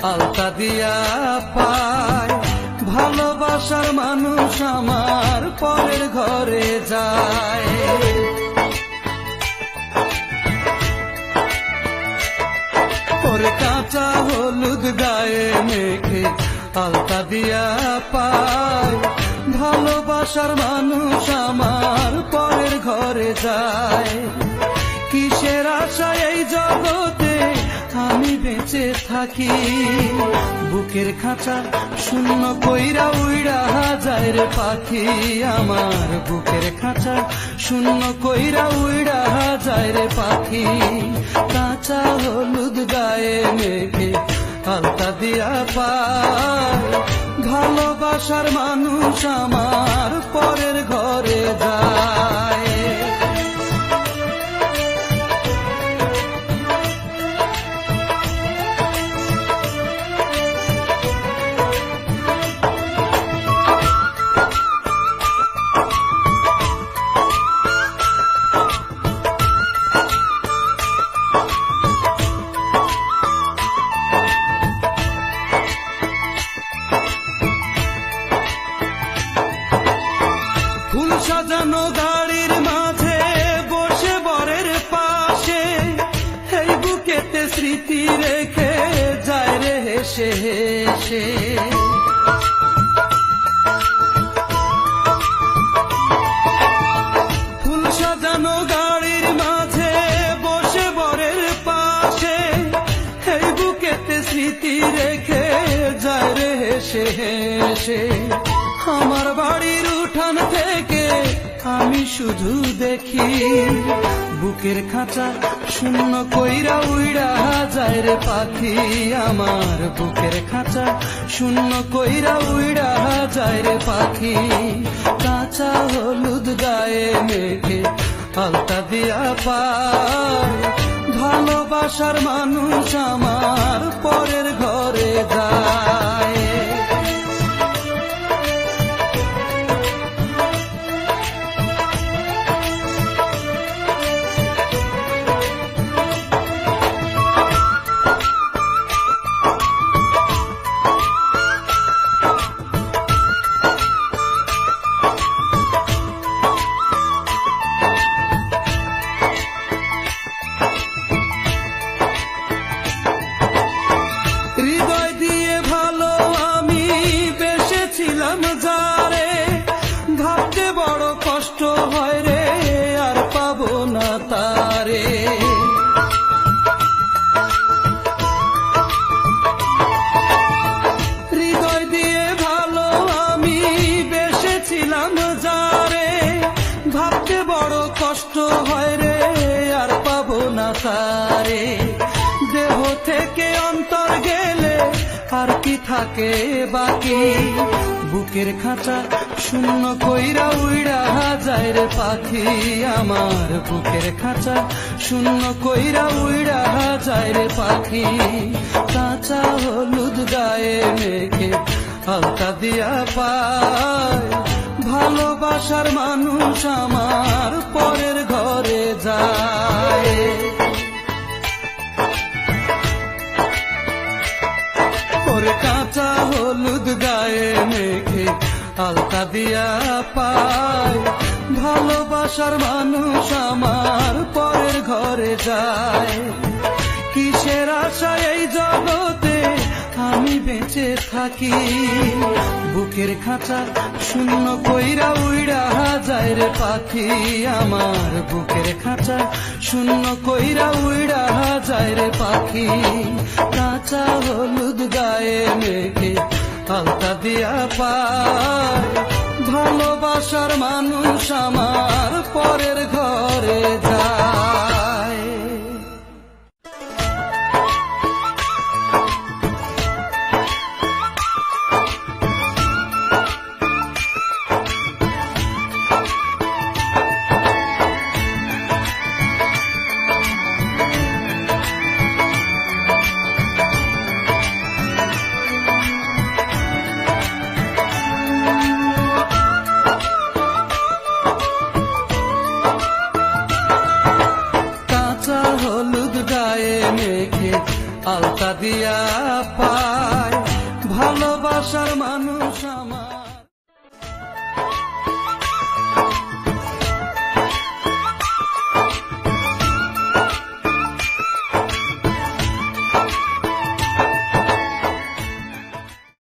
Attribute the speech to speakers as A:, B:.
A: আলতা দিয়া পায়, ভালোবাসার মানুষ আমার পরের ঘরে যায়। ওরে কাঁচা হলুদ গায়ে মেখে আলতা দিয়া পায়, ভালোবাসার মানুষ আমার পরের ঘরে যায়। কিসের আশায় এই জগতে আমি বেঁচে থাকি, বুকের খাঁচা শূন্য কইরা উইড়া যায় রে পাখি আমার, বুকের খাঁচা শূন্য কইরা উইড়া যায় রে পাখি। কাঁচা হলুদ গায়ে মেখে আলতা দিয়া পায়, ভালোবাসার মানুষ আমার পরের ঘরে যায়। ফুল সাজানো গাড়ির মাঝে বসে বরের পাশে, এই বুকেতে স্মৃতি রেখে যায় রে হেসে হেসে। ফুল সাজানো গাড়ির মাঝে বসে বরের পাশে, এই বুকেতে স্মৃতি রেখে যায় রে হেসে হেসে। আমার বাড়ির উঠান থেকে আমি শুধু দেখি, বুকের খাঁচা শূন্য কইরা উইড়া যায় রে পাখি আমার, বুকের খাঁচা শূন্য কইরা উইড়া যায় রে পাখি। কাঁচা হলুদ গায়ে মেখে আলতা দিয়া পায়, ভালোবাসার মানুষ আমার পরের ঘরে যায়। হৃদয় দিয়ে ভালো আমি বেসেছিলাম যারে, ভাবতে বড় কষ্ট হয় রে আর পাবো না তারে। হৃদয় দিয়ে ভালো আমি বেসেছিলাম যারে, ভাবতে বড় কষ্ট হয় রে আর পাবো না তারে। দেহ থেকে অন্তর গেলে আর কি থাকে বাকি, বুকের খাঁচা শূন্য কইরা উইড়া যায় রে পাখি আমার, বুকের খাঁচা শূন্য কইরা উইড়া যায় রে পাখি। কাঁচা হলুদ গায়ে মেখে আলতা দিয়া পায়, ভালোবাসার মানুষ আমার পরের ঘরে যায়। ওরে কাঁচা হলুদ গায়ে মেখে আলতা দিয়া পায়, ভালোবাসার মানুষ আমার পরের ঘরে যায়। কিসের আশায় এই জগতে আমি বেঁচে থাকি, বুকের খাঁচা শূন্য কইরা উইড়া যায় রে পাখি আমার, বুকের খাঁচা শূন্য কইরা উইড়া যায় রে পাখি। কাঁচা হলুদ গায়ে মেখে আলতা দিয়া পায়, ভালোবাসার মানুষ আমার পরের ঘরে যায়। আলতা দিয়া পায় ভালোবাসার